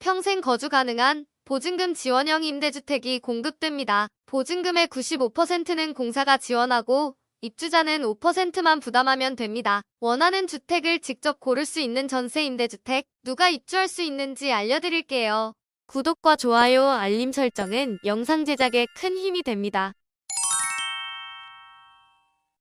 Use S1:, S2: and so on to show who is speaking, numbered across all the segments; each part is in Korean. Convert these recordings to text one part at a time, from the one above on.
S1: 평생 거주 가능한 보증금 지원형 임대주택이 공급됩니다. 보증금의 95%는 공사가 지원하고 입주자는 5%만 부담하면 됩니다. 원하는 주택을 직접 고를 수 있는 전세 임대주택, 누가 입주할 수 있는지 알려드릴게요. 구독과 좋아요, 알림 설정은 영상 제작에 큰 힘이 됩니다.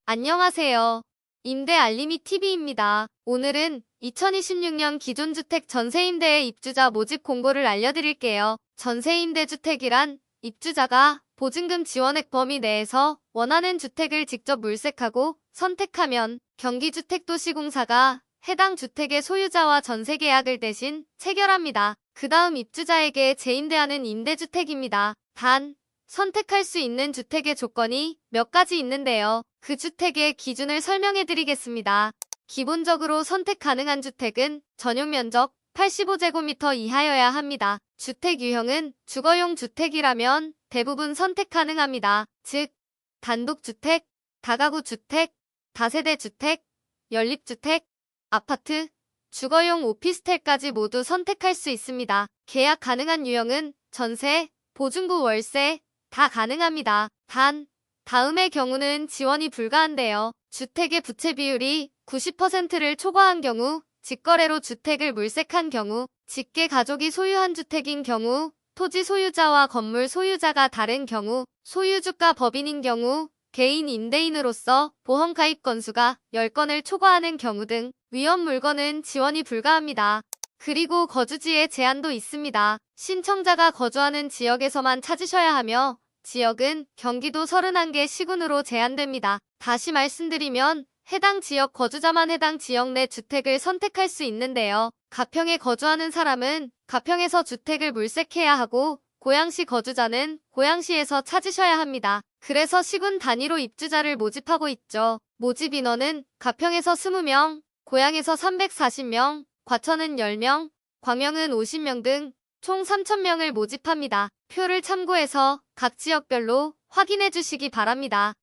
S1: 안녕하세요. 임대 알림이 TV입니다. 오늘은 2026년 기존주택 전세임대의 입주자 모집 공고를 알려드릴게요. 전세임대주택이란 입주자가 보증금 지원액 범위 내에서 원하는 주택을 직접 물색하고 선택하면 경기주택도시공사가 해당 주택의 소유자와 전세계약을 대신 체결합니다. 그 다음 입주자에게 재임대하는 임대주택입니다. 단, 선택할 수 있는 주택의 조건이 몇 가지 있는데요. 그 주택의 기준을 설명해 드리겠습니다. 기본적으로 선택 가능한 주택은 전용 면적 85제곱미터 이하여야 합니다. 주택 유형은 주거용 주택이라면 대부분 선택 가능합니다. 즉, 단독주택, 다가구 주택, 다세대 주택, 연립주택, 아파트, 주거용 오피스텔까지 모두 선택할 수 있습니다. 계약 가능한 유형은 전세, 보증부 월세 다 가능합니다. 단, 다음의 경우는 지원이 불가한데요. 주택의 부채 비율이 90%를 초과한 경우, 직거래로 주택을 물색한 경우, 직계 가족이 소유한 주택인 경우, 토지 소유자와 건물 소유자가 다른 경우, 소유주가 법인인 경우, 개인 임대인으로서 보험 가입 건수가 10건을 초과하는 경우 등 위험 물건은 지원이 불가합니다. 그리고 거주지에 제한도 있습니다. 신청자가 거주하는 지역에서만 찾으셔야 하며 지역은 경기도 31개 시군으로 제한됩니다. 다시 말씀드리면 해당 지역 거주자만 해당 지역 내 주택을 선택할 수 있는데요. 가평에 거주하는 사람은 가평에서 주택을 물색해야 하고 고양시 거주자는 고양시에서 찾으셔야 합니다. 그래서 시군 단위로 입주자를 모집하고 있죠. 모집 인원은 가평에서 20명, 고양에서 340명, 과천은 10명, 광명은 50명 등 총 3,000명을 모집합니다. 표를 참고해서 각 지역별로 확인해 주시기 바랍니다.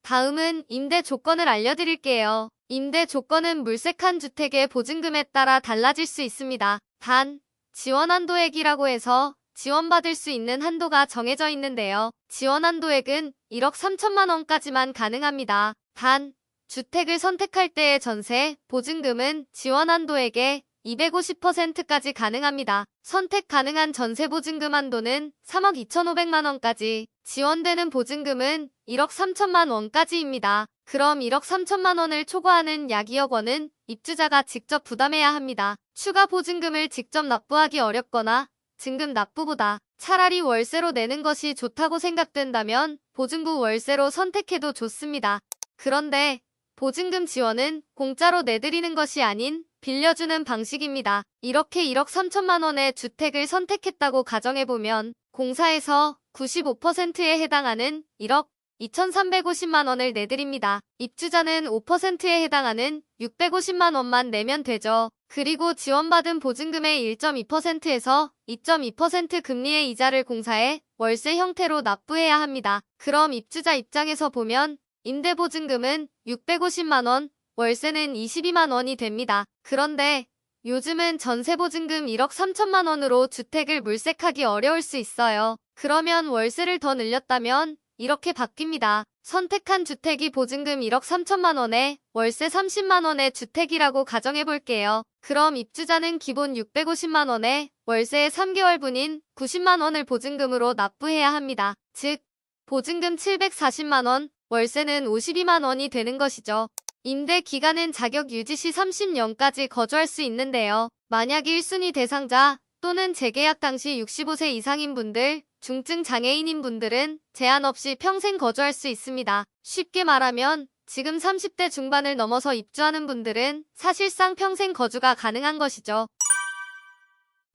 S1: 다음은 임대 조건을 알려드릴게요. 임대 조건은 물색한 주택의 보증금에 따라 달라질 수 있습니다. 단, 지원 한도액이라고 해서 지원받을 수 있는 한도가 정해져 있는데요. 지원 한도액은 1억 3천만 원까지만 가능합니다. 단, 주택을 선택할 때의 전세, 보증금은 지원 한도액의 250%까지 가능합니다. 선택 가능한 전세 보증금 한도는 3억 2,500만 원까지, 지원되는 보증금은 1억 3천만 원까지입니다. 그럼 1억 3천만 원을 초과하는 약 2억 원은 입주자가 직접 부담해야 합니다. 추가 보증금을 직접 납부하기 어렵거나 증금 납부보다 차라리 월세로 내는 것이 좋다고 생각된다면 보증부 월세로 선택해도 좋습니다. 그런데 보증금 지원은 공짜로 내드리는 것이 아닌 빌려주는 방식입니다. 이렇게 1억 3천만 원의 주택을 선택했다고 가정해보면 공사에서 95%에 해당하는 1억 2,350만 원을 내드립니다. 입주자는 5%에 해당하는 650만 원만 내면 되죠. 그리고 지원받은 보증금의 1.2%에서 2.2% 금리의 이자를 공사해 월세 형태로 납부해야 합니다. 그럼 입주자 입장에서 보면 임대보증금은 650만 원, 월세는 22만 원이 됩니다. 그런데 요즘은 전세보증금 1억 3천만 원으로 주택을 물색하기 어려울 수 있어요. 그러면 월세를 더 늘렸다면 이렇게 바뀝니다. 선택한 주택이 보증금 1억 3천만 원에 월세 30만 원의 주택이라고 가정해볼게요. 그럼 입주자는 기본 650만 원에 월세의 3개월분인 90만 원을 보증금으로 납부해야 합니다. 즉, 보증금 740만 원, 월세는 52만 원이 되는 것이죠. 임대 기간은 자격 유지 시 30년까지 거주할 수 있는데요. 만약 1순위 대상자 또는 재계약 당시 65세 이상인 분들, 중증 장애인인 분들은 제한 없이 평생 거주할 수 있습니다. 쉽게 말하면 지금 30대 중반을 넘어서 입주하는 분들은 사실상 평생 거주가 가능한 것이죠.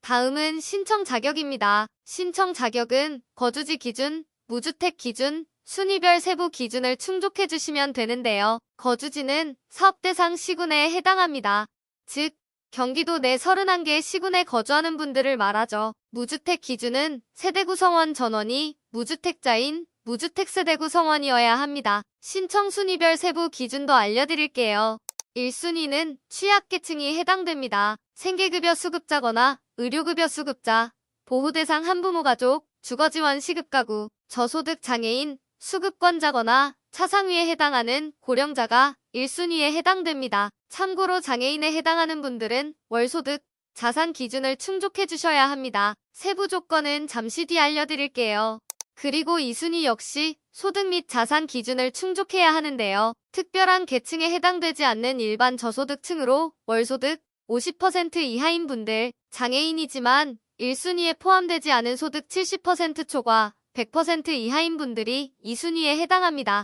S1: 다음은 신청 자격입니다. 신청 자격은 거주지 기준, 무주택 기준, 순위별 세부 기준을 충족해 주시면 되는데요. 거주지는 사업 대상 시군에 해당합니다. 즉, 경기도 내 31개 시군에 거주하는 분들을 말하죠. 무주택 기준은 세대 구성원 전원이 무주택자인 무주택 세대 구성원이어야 합니다. 신청 순위별 세부 기준도 알려드릴게요. 1순위는 취약계층이 해당됩니다. 생계급여 수급자거나 의료급여 수급자, 보호대상 한부모 가족, 주거지원 시급가구, 저소득 장애인, 수급권자거나 차상위에 해당하는 고령자가 1순위에 해당됩니다. 참고로 장애인에 해당하는 분들은 월소득, 자산 기준을 충족해 주셔야 합니다. 세부 조건은 잠시 뒤 알려드릴게요. 그리고 2순위 역시 소득 및 자산 기준을 충족해야 하는데요. 특별한 계층에 해당되지 않는 일반 저소득층으로 월소득 50% 이하인 분들, 장애인이지만 1순위에 포함되지 않은 소득 70% 초과 100% 이하인 분들이 2순위에 해당합니다.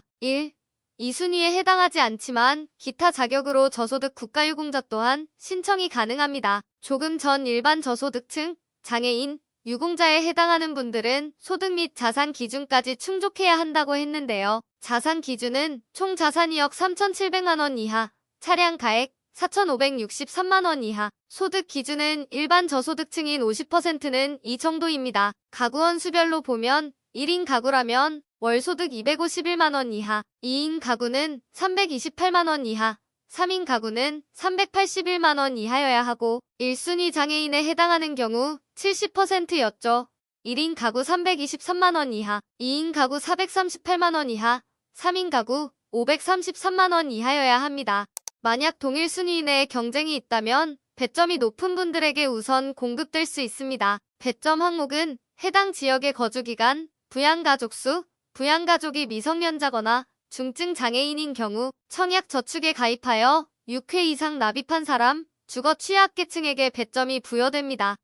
S1: 2순위에 해당하지 않지만 기타 자격으로 저소득 국가유공자 또한 신청이 가능합니다. 조금 전 일반 저소득층, 장애인, 유공자에 해당하는 분들은 소득 및 자산 기준까지 충족해야 한다고 했는데요. 자산 기준은 총 자산 2억 3,700만 원 이하, 차량 가액 4,563만 원 이하, 소득 기준은 일반 저소득층인 50%는 이 정도입니다. 가구원 수별로 보면 1인 가구라면 월소득 251만 원 이하, 2인 가구는 328만 원 이하, 3인 가구는 381만 원 이하여야 하고 1순위 장애인에 해당하는 경우 70%였죠. 1인 가구 323만 원 이하, 2인 가구 438만 원 이하, 3인 가구 533만 원 이하여야 합니다. 만약 동일 순위 내에 경쟁이 있다면 배점이 높은 분들에게 우선 공급될 수 있습니다. 배점 항목은 해당 지역의 거주기간, 부양가족 수, 부양가족이 미성년자거나 중증 장애인인 경우, 청약저축에 가입하여 6회 이상 납입한 사람, 주거 취약계층에게 배점이 부여됩니다.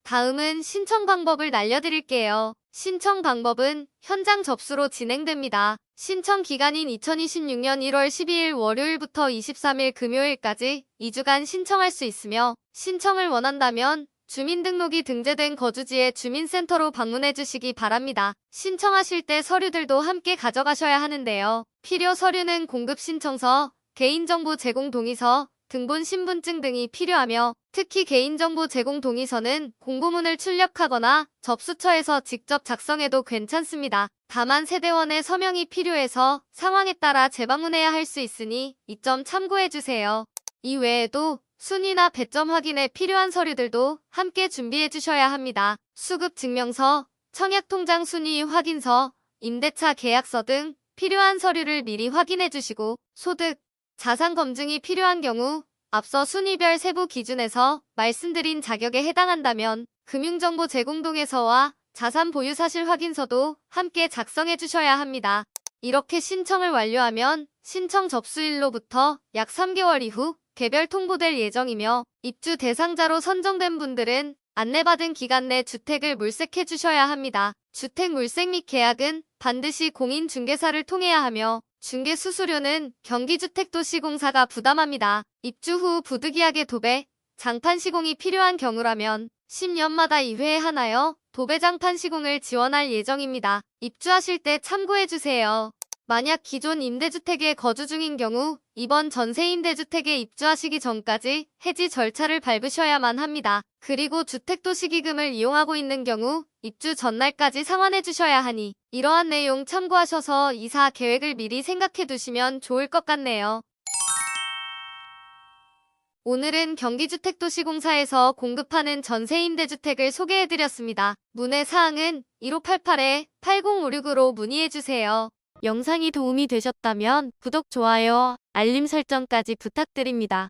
S1: 다음은 신청 방법을 알려드릴게요. 신청 방법은 현장 접수로 진행됩니다. 신청 기간인 2026년 1월 12일 월요일부터 23일 금요일까지 2주간 신청할 수 있으며 신청을 원한다면 주민등록이 등재된 거주지의 주민센터로 방문해 주시기 바랍니다. 신청하실 때 서류들도 함께 가져가셔야 하는데요. 필요 서류는 공급신청서, 개인정보 제공 동의서, 등본 신분증 등이 필요하며 특히 개인정보 제공 동의서는 공고문을 출력하거나 접수처에서 직접 작성해도 괜찮습니다. 다만 세대원의 서명이 필요해서 상황에 따라 재방문해야 할 수 있으니 이 점 참고해 주세요. 이 외에도 순위나 배점 확인에 필요한 서류들도 함께 준비해 주셔야 합니다. 수급증명서, 청약통장 순위 확인서, 임대차 계약서 등 필요한 서류를 미리 확인해 주시고 소득, 자산 검증이 필요한 경우 앞서 순위별 세부 기준에서 말씀드린 자격에 해당한다면 금융정보 제공 동의서와 자산 보유 사실 확인서도 함께 작성해 주셔야 합니다. 이렇게 신청을 완료하면 신청 접수일로부터 약 3개월 이후 개별 통보될 예정이며 입주 대상자로 선정된 분들은 안내받은 기간 내 주택을 물색해 주셔야 합니다. 주택 물색 및 계약은 반드시 공인중개사를 통해야 하며 중개 수수료는 경기주택도시공사가 부담합니다. 입주 후 부득이하게 도배, 장판 시공이 필요한 경우라면 10년마다 2회 하나여 도배 장판 시공을 지원할 예정입니다. 입주하실 때 참고해 주세요. 만약 기존 임대주택에 거주 중인 경우 이번 전세임대주택에 입주하시기 전까지 해지 절차를 밟으셔야만 합니다. 그리고 주택도시기금을 이용하고 있는 경우 입주 전날까지 상환해 주셔야 하니 이러한 내용 참고하셔서 이사 계획을 미리 생각해 두시면 좋을 것 같네요. 오늘은 경기주택도시공사에서 공급하는 전세임대주택을 소개해드렸습니다. 문의사항은 1588-8056으로 문의해주세요. 영상이 도움이 되셨다면 구독, 좋아요, 알림 설정까지 부탁드립니다.